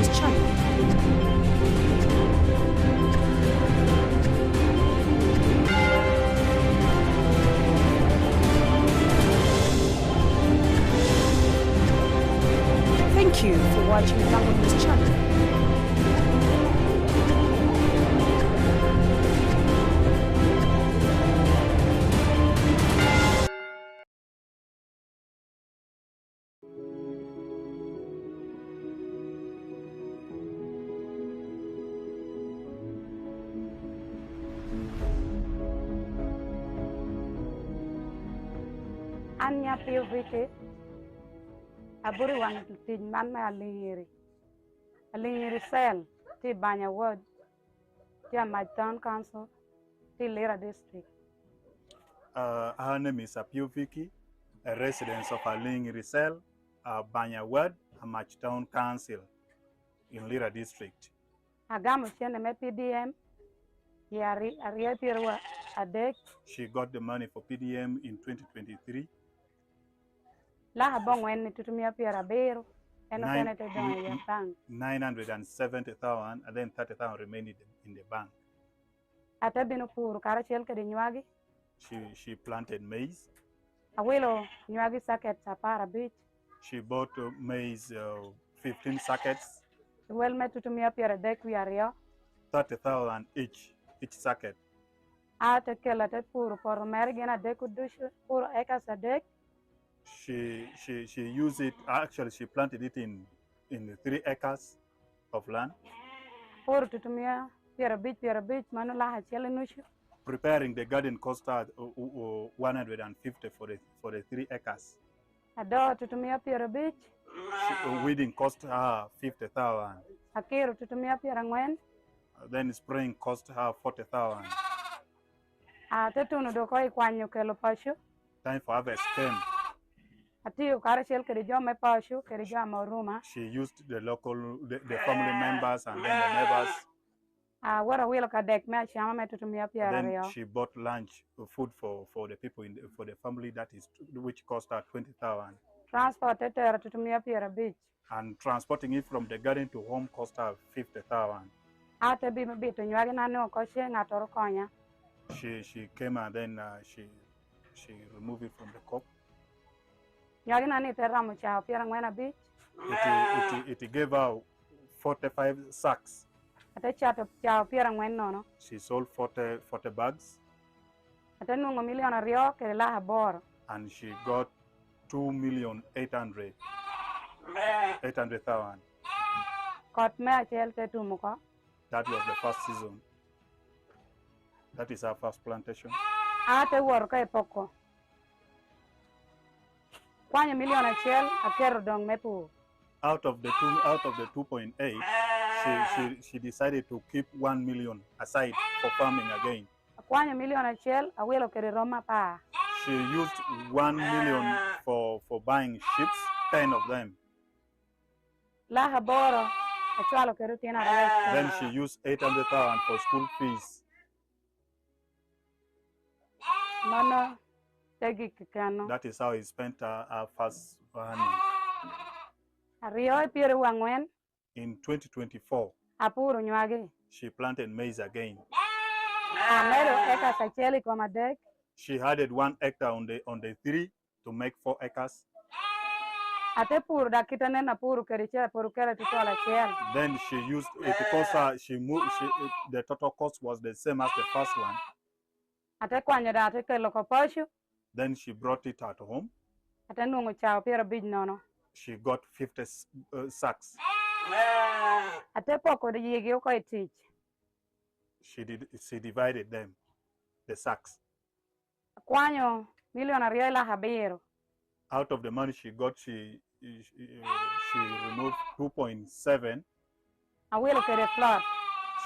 this channel. Thank you for watching Lango this channel. Anya Apio vite aburi wan tin man ma alingiri sel ti banya ward ti my town council ti Lira district. Her name is Apio, a resident of Lingiri Cell, Banya Ward, Amach Town Council in Lira district. Agamu chene me PDM yari ariapirwa adek. She got the money for PDM in 2023. La habong wen tutumia pira bero eno penete don ya bank 970,000 and then 30,000 remained in the bank. Ate bino puru kara chel kedi nyuagi. She planted maize. Awilo nyuagi saket sapara beach. She bought maize 15 sackets. Well me tutumia pira dek wiario 30,000 each sacket. Ate kela te puru por mergena deku dushu puru eka sadek. She used it, actually she planted it in 3 acres of land. Puru tutumia pira beach manula hachele nushu. Preparing the garden cost her 150 for the 3 acres. Ado tutumia pira beach. Weeding cost her 50,000. Akiru tutumia pira ngwen. Then spraying cost her 40,000. Tetunu doko ikwanyo kelo pashu. Time for harvest came. Atiyo kara chel kedi jo me pashu kedi jo amoruma. She used the family members and then the neighbors. Wara wilo kadek me chama me tutumia pira Then rio. she bought lunch food for the people for the family, that is which cost her 20,000. Transport tetera tutumia pira beach. And transporting it from the garden to home cost her 50,000. Ate bi to nyuagi nanu ko she ngatoro konya. She came and then she removed it from the cup. Nyuagi nani terra mo cha pira ngwena beach. It gave her 45 sacks. Ate chato cha pira ngwen no. She sold 40 bags. Ate nungo miliona rio ke la habor. And she got 2,800,000. Kot me achel te tumuko. That was the first season. That is our first plantation. Ate wor ka epoko. Kwanya miliona achel akero dong mepu. Out of the 2.8, she decided to keep 1 million aside for farming again. Kwanya miliona achel awelo kere roma pa. She used 1 million for buying ships, 10 of them. La haboro achalo kere tina rest. Then she used 800,000 for school fees. Mano tegi kikano. That is how he spent her first money. Rio pire wangwen. In 2024, Apuru nyuagi. she planted maize again. Amero eka sacheli kwa madek. She added 1 hectare on the 3 to make 4 acres. Ate puru da kitane na puru keriche puru kere tutola chel. Then she used it because the total cost was the same as the first one. Ate kwanya da ate kelo ko pashu. Then she brought it at home. Ate nungu chao pira bij nono. She got 50 sacks. Ate poko de yegi ko itich. She divided them, the sacks. Kwanyo miliona rio la habero. Out of the money she got, she removed 2.7. Awilo kere plot.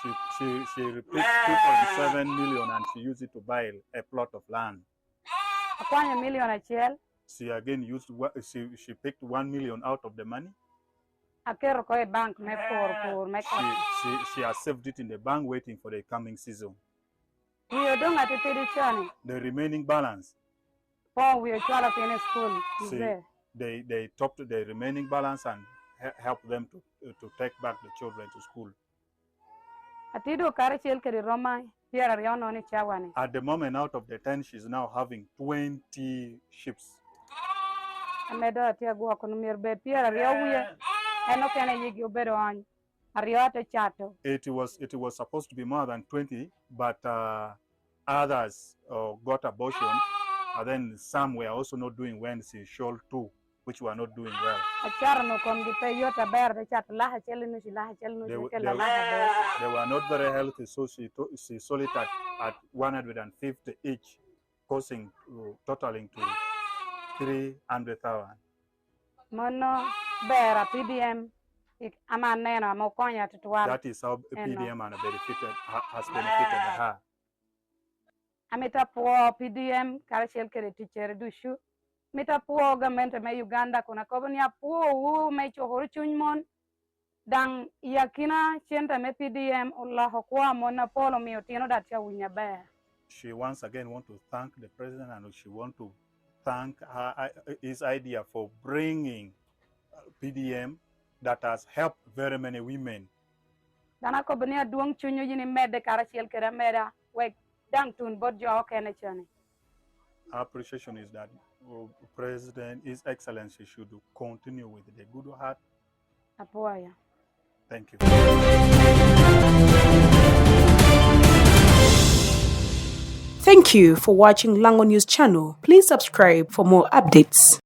She replaced 2.7 million and she used it to buy a plot of land. Kwanyo miliona chel. She again used she picked 1 million out of the money. Akero ko bank me por me. She has saved it in the bank waiting for the coming season. We don't have to tell chani. The remaining balance. Paul we are chala in school. They topped the remaining balance and help them to take back the children to school. Atido kare chel kere Roma here Ariono ni chawani. At the moment, out of the 10, she's now having 20 ships. Amedo atia go konumir be Pierre Ariowie. Eno kene yigi obedo on. Ariote chato. It was supposed to be more than 20, but others got abortion, and then some were also not doing when she showed 2, which were not doing well. They were not very healthy, so she sold it at 150 each, totaling to 300,000. Mono bera PDM. That is how PDM has benefited her. Amita po PDM karashel kere teacher dushu. Mita po government me Uganda kuna kobonia po me chohoro chunmon dang yakina chenta me PDM Allah hokwa mona polo mi otino datia winya ba. She once again want to thank the president, and she want to thank his idea for bringing PDM that has helped very many women. Dana kobonia duong chunyo yini mede karashel kere meda we dang tun bodjo kene chane. Our appreciation is that President, His Excellency, should continue with the good heart. Apoya. Thank you. Thank you for watching Lango News channel. Please subscribe for more updates.